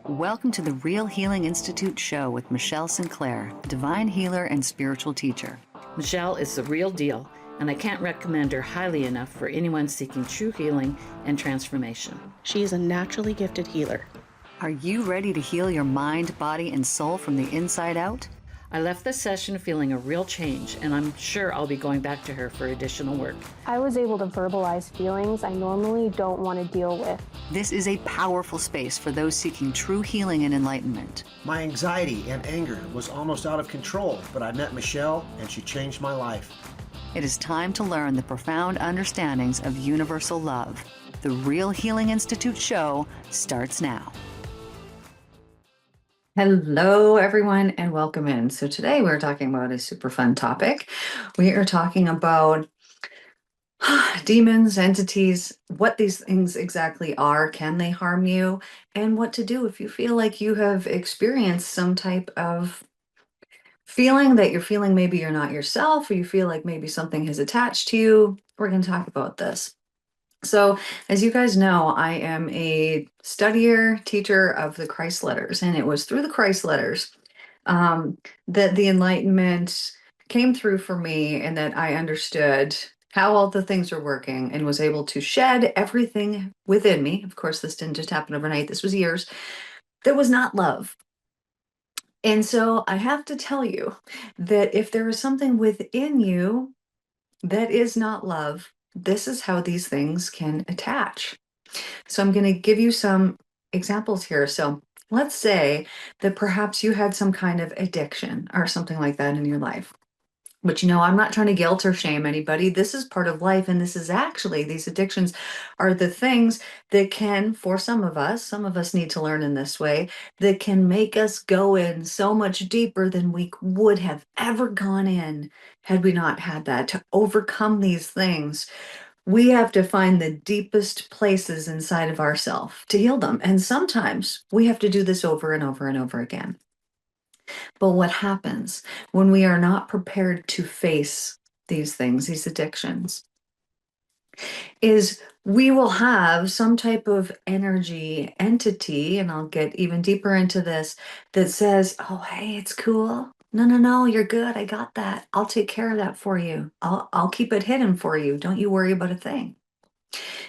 Welcome to the Real Healing Institute show with Michelle Sinclair, divine healer and spiritual teacher. Michelle is the real deal, and I can't recommend her highly enough for anyone seeking true healing and transformation. She is a naturally gifted healer. Are you ready to heal your mind, body, and soul from the inside out? I left this session feeling a real change, and I'm sure I'll be going back to her for additional work. I was able to verbalize feelings I normally don't want to deal with. This is a powerful space for those seeking true healing and enlightenment. My anxiety and anger was almost out of control, but I met Michelle and she changed my life. It is time to learn the profound understandings of universal love. The Real Healing Institute show starts now. Hello, everyone, and welcome in. So today we're talking about a super fun topic. We are talking about demons, entities, what these things exactly are, can they harm you, and what to do if you feel like you have experienced some type of feeling that you're feeling maybe you're not yourself, or you feel like maybe something has attached to you. We're going to talk about this. So, as you guys know, I am a studier, teacher of the Christ letters, and it was through the Christ letters that the enlightenment came through for me, and that I understood how all the things are working and was able to shed everything within me. Of course, this didn't just happen overnight. This was years. That was not love. And so I have to tell you that if there is something within you that is not love, this is how these things can attach. So I'm going to give you some examples here. So let's say that perhaps you had some kind of addiction or something like that in your life. But I'm not trying to guilt or shame anybody. This is part of life. And this is actually, these addictions are the things that can, for some of us need to learn in this way, that can make us go in so much deeper than we would have ever gone in had we not had that. To overcome these things, we have to find the deepest places inside of ourselves to heal them. And sometimes we have to do this over and over and over again. But what happens when we are not prepared to face these things, these addictions, is we will have some type of energy entity, and I'll get even deeper into this, that says, oh, hey, it's cool. No, you're good. I got that. I'll take care of that for you. I'll keep it hidden for you. Don't you worry about a thing.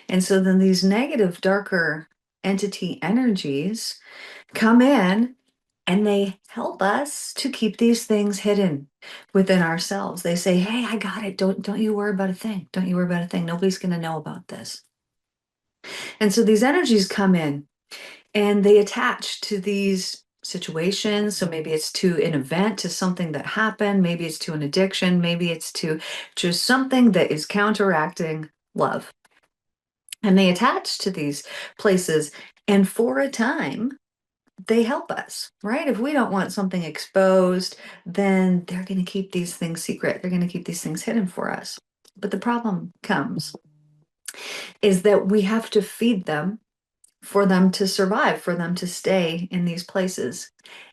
And so then these negative, darker entity energies come in, and they help us to keep these things hidden within ourselves. They say, hey, I got it. Don't you worry about a thing. Don't you worry about a thing. Nobody's going to know about this. And so these energies come in and they attach to these situations. So maybe it's to an event, to something that happened. Maybe it's to an addiction. Maybe it's to just something that is counteracting love. And they attach to these places. And for a time, they help us, right? If we don't want something exposed, then they're going to keep these things secret. They're going to keep these things hidden for us. But the problem comes is that we have to feed them for them to survive, for them to stay in these places.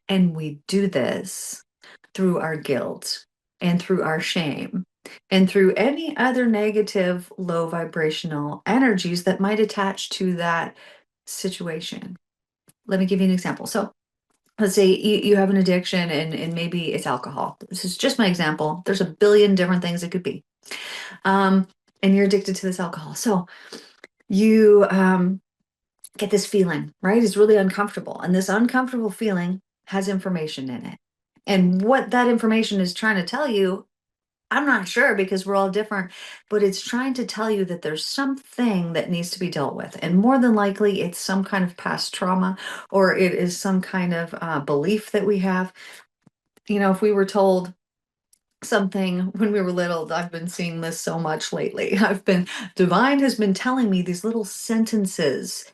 And we do this through our guilt and through our shame and through any other negative, low vibrational energies that might attach to that situation. Let me give you an example. So let's say you have an addiction and maybe it's alcohol. This is just my example. There's a billion different things it could be. And you're addicted to this alcohol. So you get this feeling, right? It's really uncomfortable. And this uncomfortable feeling has information in it. And what that information is trying to tell you, I'm not sure, because we're all different, but it's trying to tell you that there's something that needs to be dealt with. And more than likely, it's some kind of past trauma, or it is some kind of belief that we have. If we were told something when we were little, I've been seeing this so much lately. Divine has been telling me these little sentences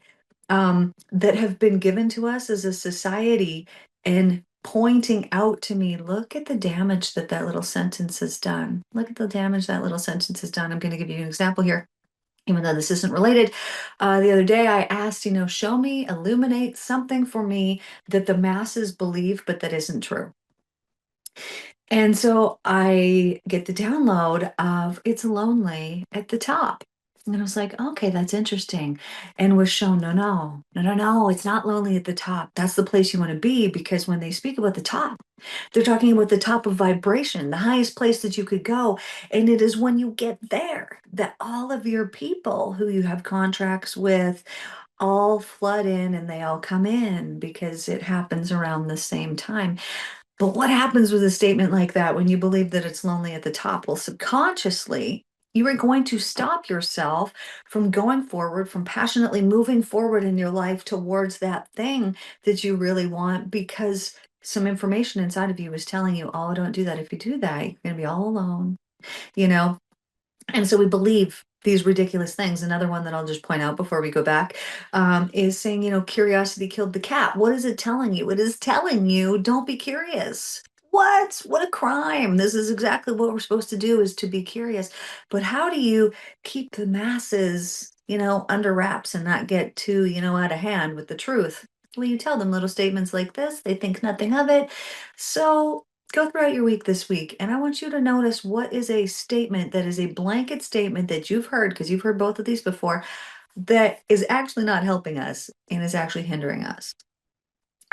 that have been given to us as a society, and pointing out to me, look at the damage that little sentence has done. Look at the damage that little sentence has done. I'm going to give you an example here, even though this isn't related. The other day I asked, show me, illuminate something for me that the masses believe, but that isn't true. And so I get the download of it's lonely at the top. And I was like, okay, that's interesting. And was shown, no, it's not lonely at the top. That's the place you want to be, because when they speak about the top, they're talking about the top of vibration, the highest place that you could go. And it is when you get there that all of your people who you have contracts with all flood in and they all come in, because it happens around the same time. But what happens with a statement like that when you believe that it's lonely at the top? Well, subconsciously, you are going to stop yourself from going forward, from passionately moving forward in your life towards that thing that you really want, because some information inside of you is telling you, oh, don't do that. If you do that, you're going to be all alone, you know? And so we believe these ridiculous things. Another one that I'll just point out before we go back is saying, curiosity killed the cat. What is it telling you? It is telling you, don't be curious. What a crime. This is exactly what we're supposed to do, is to be curious. But how do you keep the masses, under wraps and not get too, out of hand with the truth? Well, you tell them little statements like this, they think nothing of it. So go throughout your week this week, and I want you to notice what is a statement that is a blanket statement that you've heard, because you've heard both of these before, that is actually not helping us and is actually hindering us.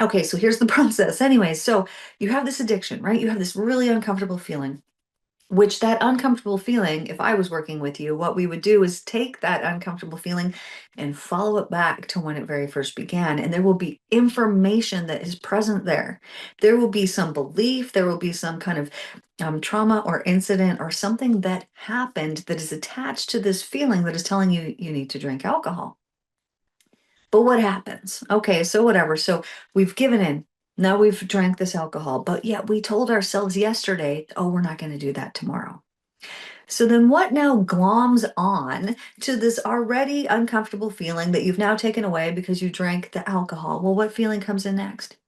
Okay, so here's the process. Anyway, so you have this addiction, right? You have this really uncomfortable feeling. Which that uncomfortable feeling, if I was working with you, what we would do is take that uncomfortable feeling and follow it back to when it very first began. And there will be information that is present there. There will be some belief, there will be some kind of trauma or incident or something that happened that is attached to this feeling that is telling you you need to drink alcohol. But what happens? Okay, so whatever. So we've given in. Now we've drank this alcohol, but yet we told ourselves yesterday, oh, we're not going to do that tomorrow. So then what now gloms on to this already uncomfortable feeling that you've now taken away because you drank the alcohol? Well, what feeling comes in next?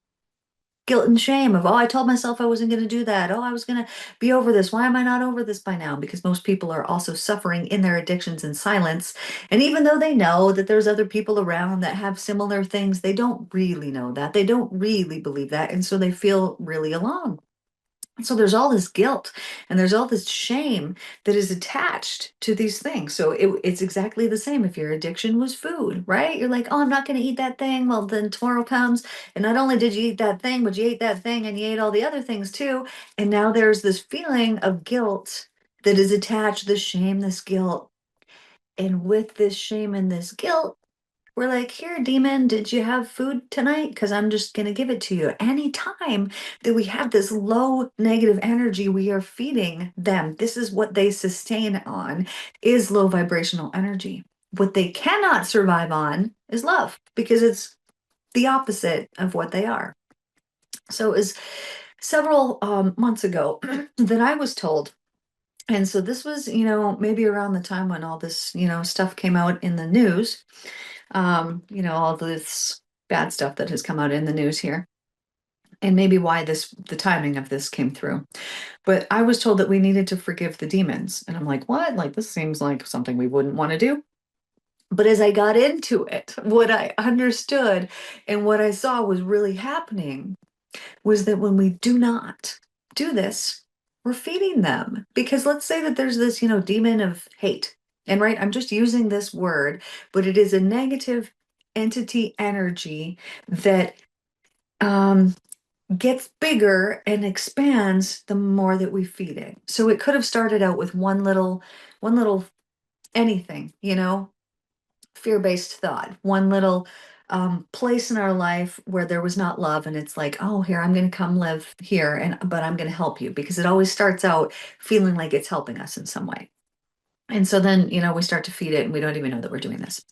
Guilt and shame of, oh, I told myself I wasn't going to do that. Oh, I was going to be over this. Why am I not over this by now? Because most people are also suffering in their addictions in silence. And even though they know that there's other people around that have similar things, they don't really know that. They don't really believe that. And so they feel really alone. So there's all this guilt and there's all this shame that is attached to these things. So it's exactly the same if your addiction was food, right? You're like, oh, I'm not going to eat that thing. Well, then tomorrow comes, and not only did you eat that thing, but you ate that thing and you ate all the other things too. And now there's this feeling of guilt that is attached, this shame, this guilt. And with this shame and this guilt, we're like, here, demon, did you have food tonight? Because I'm just going to give it to you. Anytime that we have this low negative energy, we are feeding them. This is what they sustain on, is low vibrational energy. What they cannot survive on is love, because it's the opposite of what they are. So it was several months ago that I was told. And so this was, maybe around the time when all this, stuff came out in the news. All this bad stuff that has come out in the news here, and maybe why the timing of this came through. But I was told that we needed to forgive the demons. And I'm like, what? Like, this seems like something we wouldn't want to do. But as I got into it, what I understood and what I saw was really happening was that when we do not do this, we're feeding them. Because let's say that there's this, demon of hate. And right, I'm just using this word, but it is a negative entity energy that gets bigger and expands the more that we feed it. So it could have started out with one little anything, fear-based thought, one little place in our life where there was not love, and it's like, oh, here, I'm going to come live here, but I'm going to help you, because it always starts out feeling like it's helping us in some way. And so then, we start to feed it and we don't even know that we're doing this.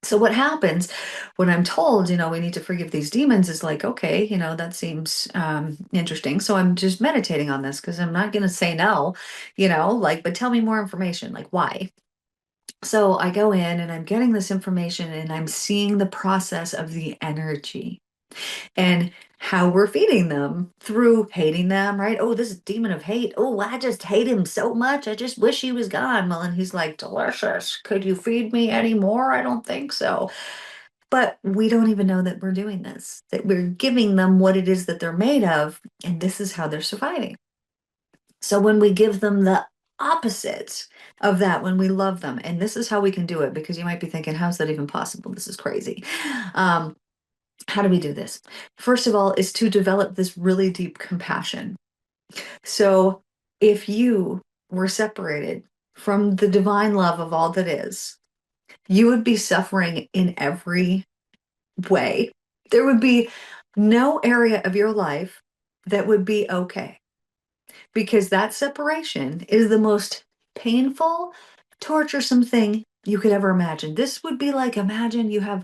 So what happens when I'm told, we need to forgive these demons is like, okay, that seems interesting. So I'm just meditating on this, because I'm not going to say no, but tell me more information, like why? So I go in and I'm getting this information and I'm seeing the process of the energy and how we're feeding them through hating them, right? Oh, this demon of hate. Oh, I just hate him so much. I just wish he was gone. Well, and he's like, delicious. Could you feed me any more? I don't think so. But we don't even know that we're doing this, that we're giving them what it is that they're made of. And this is how they're surviving. So when we give them the opposite of that when we love them. And this is how we can do it, because you might be thinking, how's that even possible? This is crazy. How do we do this? First of all, is to develop this really deep compassion. So if you were separated from the divine love of all that is, you would be suffering in every way. There would be no area of your life that would be okay, because that separation is the most painful, torturesome thing you could ever imagine. This would be like, imagine you have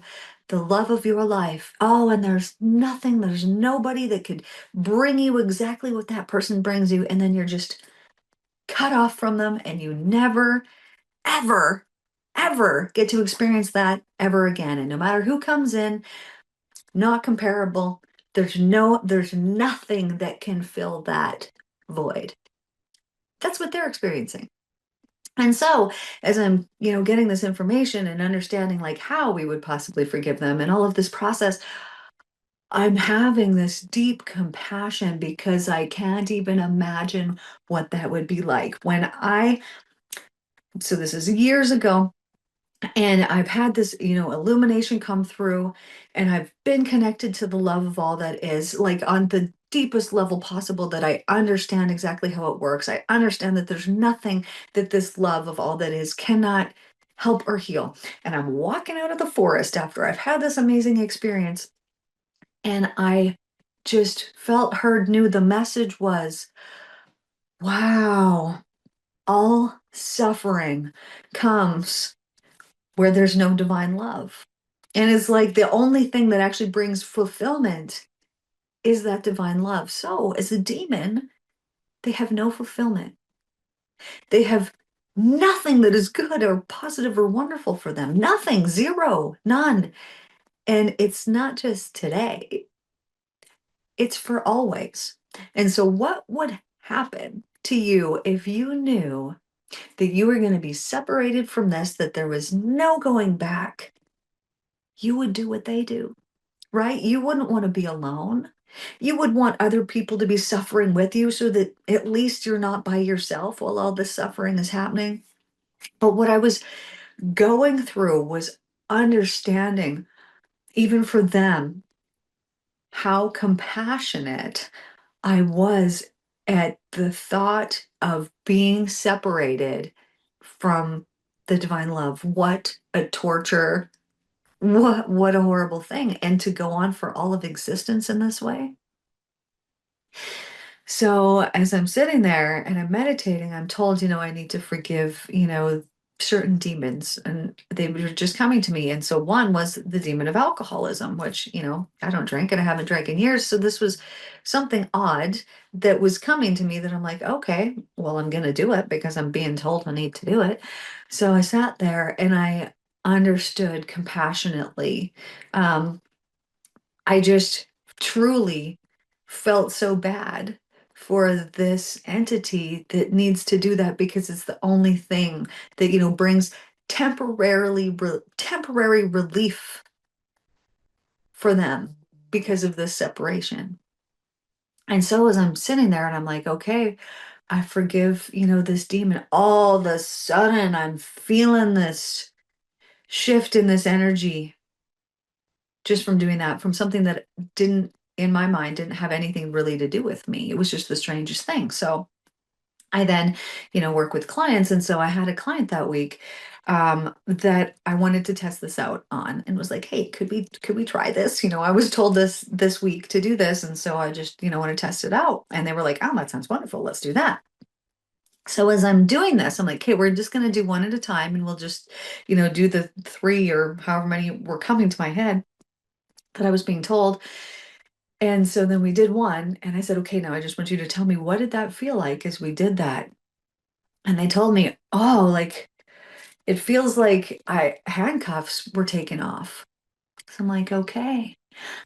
the love of your life. Oh, and there's nothing, there's nobody that could bring you exactly what that person brings you. And then you're just cut off from them, and you never, ever, ever get to experience that ever again. And no matter who comes in, not comparable. There's nothing that can fill that void. That's what they're experiencing. And so, as I'm, getting this information and understanding like how we would possibly forgive them and all of this process, I'm having this deep compassion, because I can't even imagine what that would be like so this is years ago. And I've had this, illumination come through, and I've been connected to the love of all that is, like on the deepest level possible, that I understand exactly how it works. I understand that there's nothing that this love of all that is cannot help or heal. And I'm walking out of the forest after I've had this amazing experience, and I just felt, heard, knew the message was, wow, all suffering comes where there's no divine love. And it's like the only thing that actually brings fulfillment is that divine love. So, as a demon, they have no fulfillment. They have nothing that is good or positive or wonderful for them. Nothing, zero, none. And it's not just today, it's for always. And so, what would happen to you if you knew that you were going to be separated from this, that there was no going back? You would do what they do, right? You wouldn't want to be alone. You would want other people to be suffering with you, so that at least you're not by yourself while all this suffering is happening. But what I was going through was understanding, even for them, how compassionate I was at the thought of being separated from the divine love. What a torture. What a horrible thing. And to go on for all of existence in this way. So as I'm sitting there and I'm meditating, I'm told, I need to forgive, certain demons, and they were just coming to me. And so one was the demon of alcoholism, which, I don't drink and I haven't drank in years. So this was something odd that was coming to me, that I'm like, okay, well, I'm going to do it because I'm being told I need to do it. So I sat there and I understood compassionately. I just truly felt so bad for this entity that needs to do that, because it's the only thing that, brings temporary relief for them because of this separation. And so as I'm sitting there and I'm like, okay, I forgive, this demon, all of a sudden I'm feeling this shift in this energy, just from doing that, from something that didn't, in my mind, didn't have anything really to do with me. It was just the strangest thing. So I then, work with clients. And so I had a client that week that I wanted to test this out on, and was like, hey, could we try this? I was told this week to do this. And so I just, want to test it out. And they were like, oh, that sounds wonderful. Let's do that. So as I'm doing this, I'm like, okay, we're just going to do one at a time, and we'll just, do the 3 or however many were coming to my head that I was being told. And so then we did one, and I said, okay, now I just want you to tell me, what did that feel like as we did that? And they told me, oh, like, it feels like handcuffs were taken off. So I'm like, okay.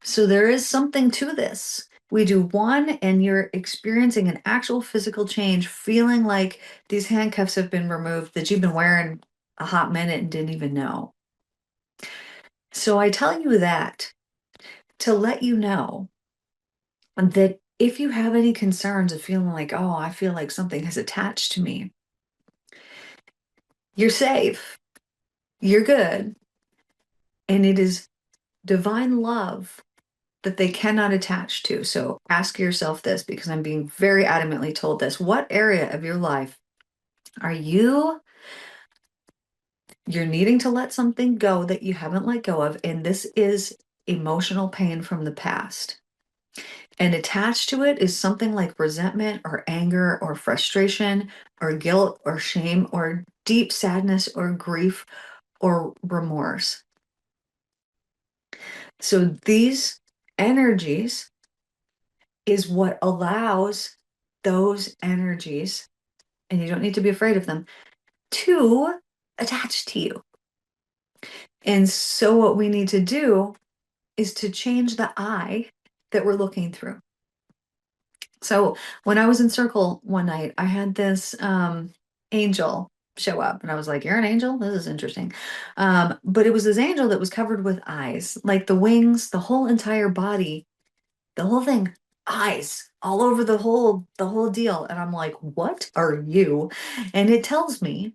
So there is something to this. We do one and you're experiencing an actual physical change, feeling like these handcuffs have been removed that you've been wearing a hot minute and didn't even know. So I tell you that to let you know that if you have any concerns of feeling like, oh, I feel like something has attached to me, You're safe. You're good. And it is divine love that they cannot attach to. So ask yourself this, because I'm being very adamantly told this. What area of your life are you're needing to let something go that you haven't let go of? And this is emotional pain from the past. And attached to it is something like resentment or anger or frustration or guilt or shame or deep sadness or grief or remorse. So these energies is what allows those energies, and you don't need to be afraid of them, to attach to you. And so what we need to do is to change the eye that we're looking through. So when I was in circle one night, I had this angel show up, and I was like, "You're an angel? This is interesting." But it was this angel that was covered with eyes, like the wings, the whole entire body, the whole thing, eyes all over the whole deal. And I'm like, "What are you?" And it tells me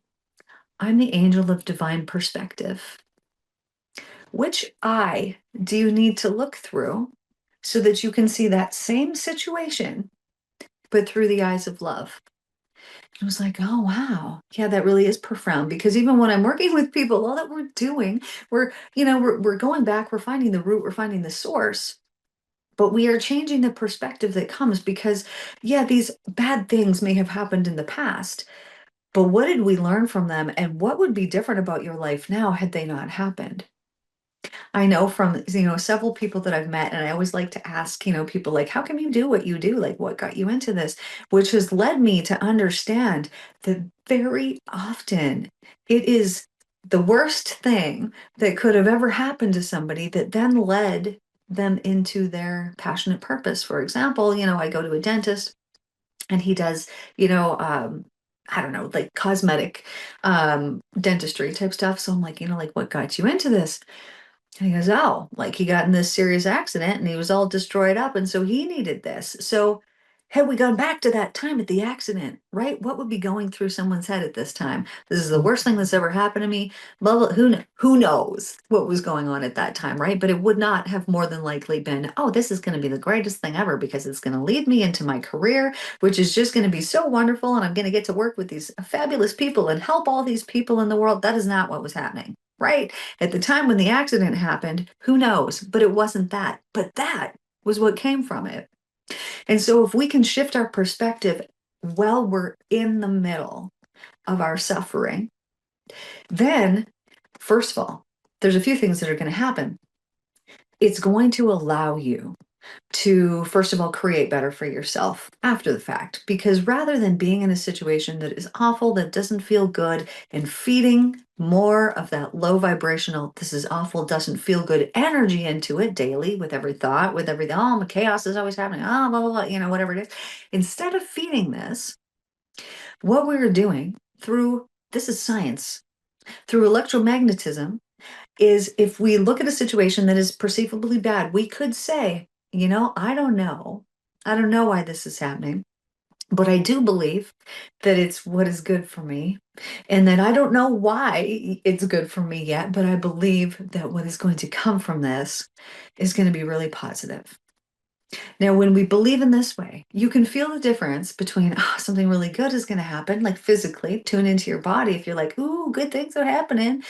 I'm the angel of divine perspective. Which eye do you need to look through so that you can see that same situation, but through the eyes of love? I was like, oh, wow. Yeah, that really is profound, because even when I'm working with people, all that we're doing, we're going back, we're finding the root, we're finding the source, but we are changing the perspective that comes because, yeah, these bad things may have happened in the past, but what did we learn from them? And what would be different about your life now had they not happened? I know from, several people that I've met, and I always like to ask, people like, how come you do what you do? Like, what got you into this? Which has led me to understand that very often it is the worst thing that could have ever happened to somebody that then led them into their passionate purpose. For example, I go to a dentist and he does, I don't know, like cosmetic dentistry type stuff. So I'm like, like, what got you into this? And he goes, oh, like he got in this serious accident and he was all destroyed up. And so he needed this. So had we gone back to that time at the accident, right? What would be going through someone's head at this time? This is the worst thing that's ever happened to me. Blah, blah, who knows what was going on at that time, right? But it would not have more than likely been, oh, this is going to be the greatest thing ever because it's going to lead me into my career, which is just going to be so wonderful. And I'm going to get to work with these fabulous people and help all these people in the world. That is not what was happening. Right? At the time when the accident happened, who knows? But it wasn't that. But that was what came from it. And so if we can shift our perspective while we're in the middle of our suffering, then, first of all, there's a few things that are going to happen. It's going to allow you to, first of all, create better for yourself after the fact. Because rather than being in a situation that is awful, that doesn't feel good, and feeding more of that low vibrational, this is awful, doesn't feel good energy into it daily with every thought, with everything, oh, my chaos is always happening, oh, blah, blah, blah, whatever it is. Instead of feeding this, what we're doing through, this is science, through electromagnetism, is if we look at a situation that is perceivably bad, we could say, I don't know. I don't know why this is happening, but I do believe that it's what is good for me. And then I don't know why it's good for me yet, but I believe that what is going to come from this is going to be really positive. Now, when we believe in this way, you can feel the difference between something really good is going to happen, like physically, tune into your body. If you're like, ooh, good things are happening.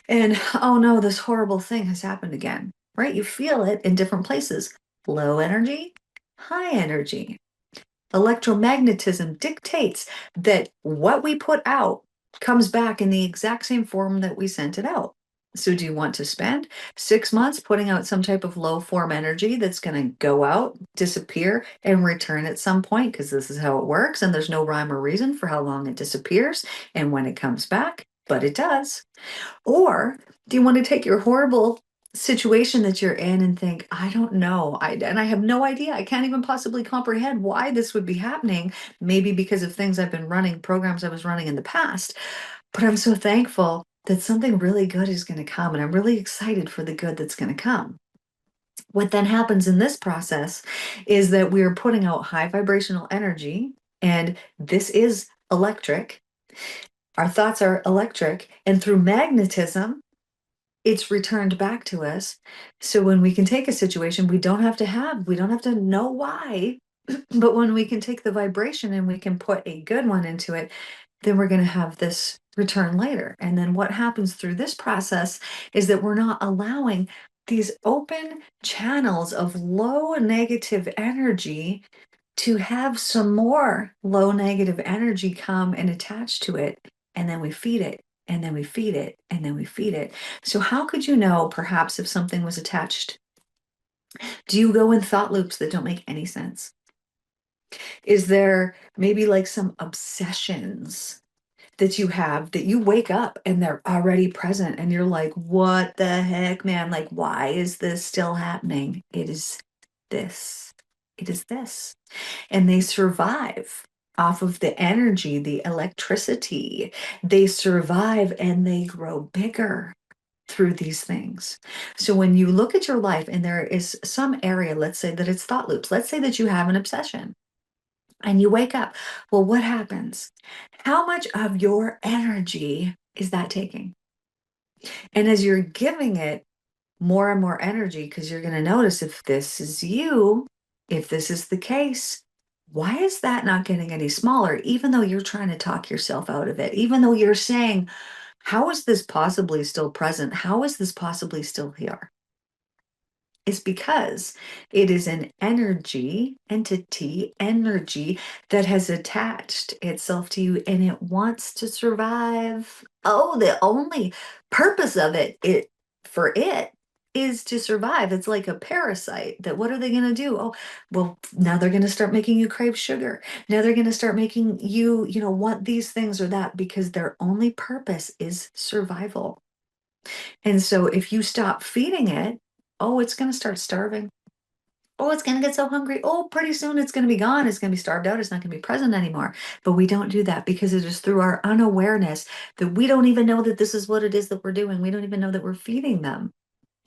And oh no, this horrible thing has happened again, right? You feel it in different places. Low energy, high energy. Electromagnetism dictates that what we put out comes back in the exact same form that we sent it out. So do you want to spend 6 months putting out some type of low form energy that's going to go out, disappear, and return at some point? Because this is how it works, and there's no rhyme or reason for how long it disappears and when it comes back, but it does. Or do you want to take your horrible situation that you're in and think, I don't know, and I have no idea. I can't even possibly comprehend why this would be happening. Maybe because of things I've been running, programs I was running in the past. But I'm so thankful that something really good is going to come, and I'm really excited for the good that's going to come. What then happens in this process is that we're putting out high vibrational energy, and this is electric. Our thoughts are electric, and through magnetism, it's returned back to us. So when we can take a situation, we don't have to know why, but when we can take the vibration and we can put a good one into it, then we're going to have this return later. And then what happens through this process is that we're not allowing these open channels of low negative energy to have some more low negative energy come and attach to it. And then we feed it, and then we feed it, and then we feed it. So, how could you know perhaps if something was attached? Do you go in thought loops that don't make any sense? Is there maybe like some obsessions that you have that you wake up and they're already present and you're like, what the heck, man? Like, why is this still happening? It is this. It is this. And they survive off of the energy, the electricity. They survive and they grow bigger through these things. So when you look at your life and there is some area, let's say that it's thought loops, let's say that you have an obsession and you wake up. Well, what happens? How much of your energy is that taking? And as you're giving it more and more energy, because you're going to notice if this is you, if this is the case, why is that not getting any smaller, even though you're trying to talk yourself out of it, even though you're saying, how is this possibly still present? How is this possibly still here? Is because it is an entity, energy that has attached itself to you and it wants to survive. Oh, the only purpose of it for it is to survive. It's like a parasite that what are they going to do? Oh, well, now they're going to start making you crave sugar. Now they're going to start making you, want these things or that because their only purpose is survival. And so if you stop feeding it, oh, it's going to start starving. Oh, it's going to get so hungry. Oh, pretty soon it's going to be gone. It's going to be starved out. It's not going to be present anymore. But we don't do that because it is through our unawareness that we don't even know that this is what it is that we're doing. We don't even know that we're feeding them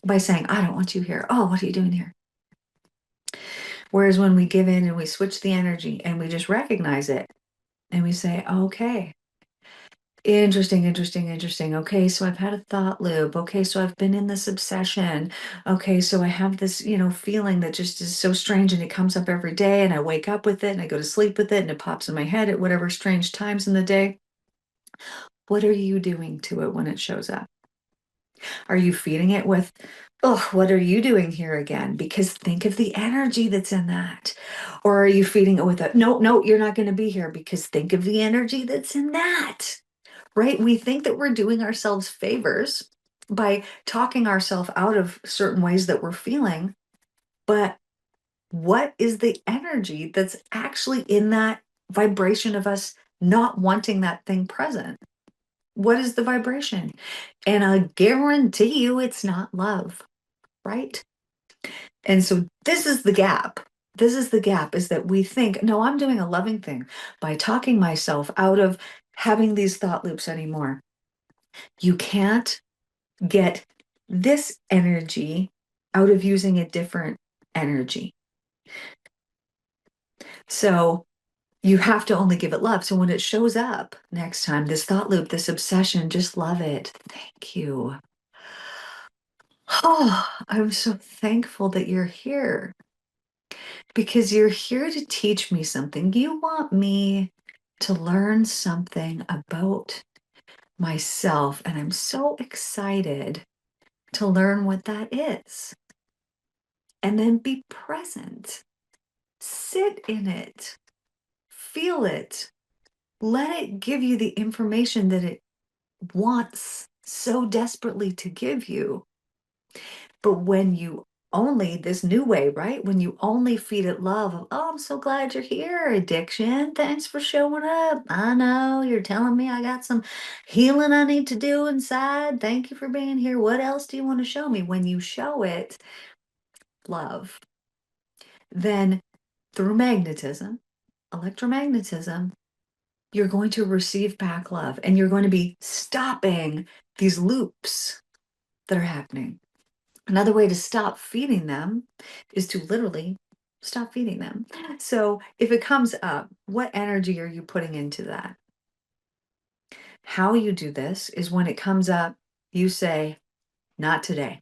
by saying, I don't want you here. Oh, what are you doing here? Whereas when we give in and we switch the energy and we just recognize it and we say, okay, interesting, interesting, interesting. Okay, so I've had a thought loop. Okay, so I've been in this obsession. Okay, so I have this, feeling that just is so strange and it comes up every day and I wake up with it and I go to sleep with it and it pops in my head at whatever strange times in the day. What are you doing to it when it shows up? Are you feeding it with, oh, what are you doing here again? Because think of the energy that's in that. Or are you feeding it with a, no, no, you're not going to be here because think of the energy that's in that. Right? We think that we're doing ourselves favors by talking ourselves out of certain ways that we're feeling. But what is the energy that's actually in that vibration of us not wanting that thing present? What is the vibration? And I guarantee you it's not love, right? And so this is the gap. This is the gap is that we think, no, I'm doing a loving thing by talking myself out of having these thought loops anymore. You can't get this energy out of using a different energy. So you have to only give it love. So when it shows up next time, this thought loop, this obsession, just love it. Thank you. Oh, I'm so thankful that you're here because you're here to teach me something. You want me to learn something about myself. And I'm so excited to learn what that is. And then be present. Sit in it. Feel it. Let it give you the information that it wants so desperately to give you. But when you only, this new way, right? When you only feed it love of, oh, I'm so glad you're here, addiction. Thanks for showing up. I know you're telling me I got some healing I need to do inside. Thank you for being here. What else do you want to show me? When you show it love, then through magnetism, electromagnetism, you're going to receive back love and you're going to be stopping these loops that are happening. Another way to stop feeding them is to literally stop feeding them. So if it comes up, what energy are you putting into that? how you do this is when it comes up, you say, not today.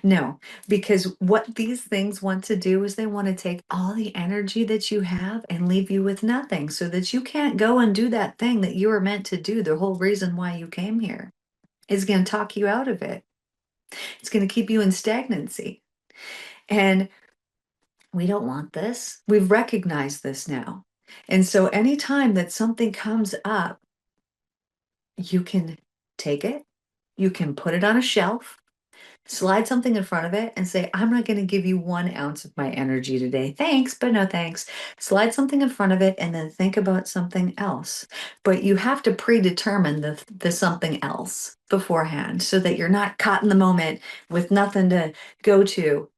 No, because what these things want to do is they want to take all the energy that you have and leave you with nothing so that you can't go and do that thing that you were meant to do. The whole reason why you came here is going to talk you out of it. It's going to keep you in stagnancy. And we don't want this. We've recognized this now. And so anytime that something comes up, you can take it, you can put it on a shelf, slide something in front of it and say, I'm not going to give you 1 ounce of my energy today. Thanks, but no thanks. Slide something in front of it and then think about something else. But you have to predetermine the something else beforehand so that you're not caught in the moment with nothing to go to.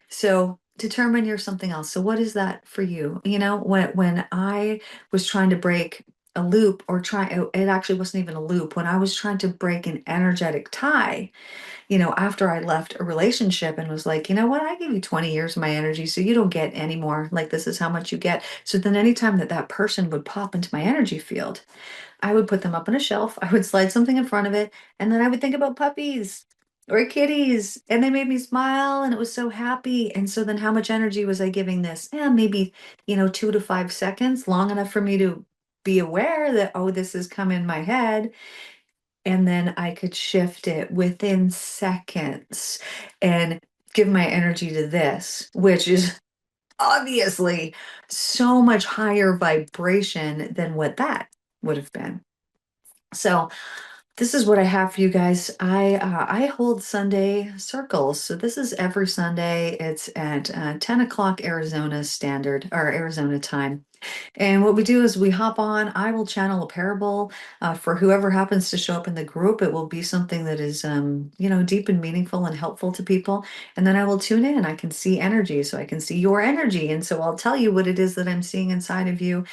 So determine you're something else. So what is that for you? You know, when I was trying to break a loop it actually wasn't even a loop. When I was trying to break an energetic tie, you know, after I left a relationship and was like, you know what, I gave you 20 years of my energy, so you don't get any more. Like, this is how much you get. So then anytime that person would pop into my energy field, I would put them up on a shelf, I would slide something in front of it, and then I would think about puppies or kitties, and they made me smile, and it was so happy. And so then how much energy was I giving this? Yeah, maybe, 2 to 5 seconds, long enough for me to be aware that, oh, this has come in my head. And then I could shift it within seconds and give my energy to this, which is obviously so much higher vibration than what that would have been. So this is what I have for you guys. I hold Sunday circles. So this is every Sunday. It's at 10 o'clock Arizona standard or Arizona time. And what we do is we hop on. I will channel a parable for whoever happens to show up in the group. It will be something that is, deep and meaningful and helpful to people. And then I will tune in. I can see energy, so I can see your energy. And so I'll tell you what it is that I'm seeing inside of you.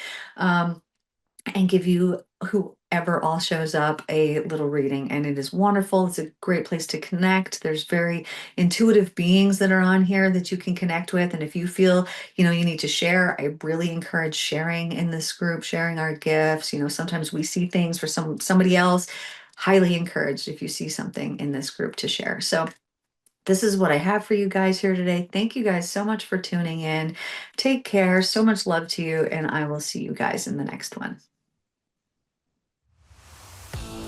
And give you, whoever all shows up, a little reading. And it is wonderful. It's a great place to connect. There's very intuitive beings that are on here that you can connect with. And if you feel, you need to share, I really encourage sharing in this group, sharing our gifts. Sometimes we see things for somebody else. Highly encouraged if you see something in this group to share. So this is what I have for you guys here today. Thank you guys so much for tuning in. Take care. So much love to you. And I will see you guys in the next one.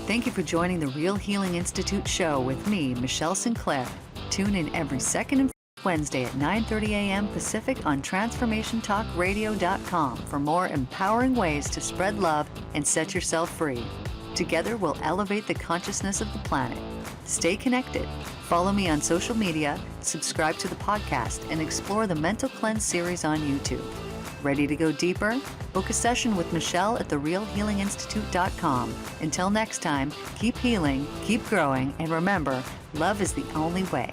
Thank you for joining the Real Healing Institute show with me, Michelle Sinclair. Tune in every second and Wednesday at 9:30 a.m. Pacific on TransformationTalkRadio.com for more empowering ways to spread love and set yourself free. Together, we'll elevate the consciousness of the planet. Stay connected. Follow me on social media, subscribe to the podcast, and explore the Mental Cleanse series on YouTube. Ready to go deeper? Book a session with Michelle at therealhealinginstitute.com. Until next time, keep healing, keep growing, and remember, love is the only way.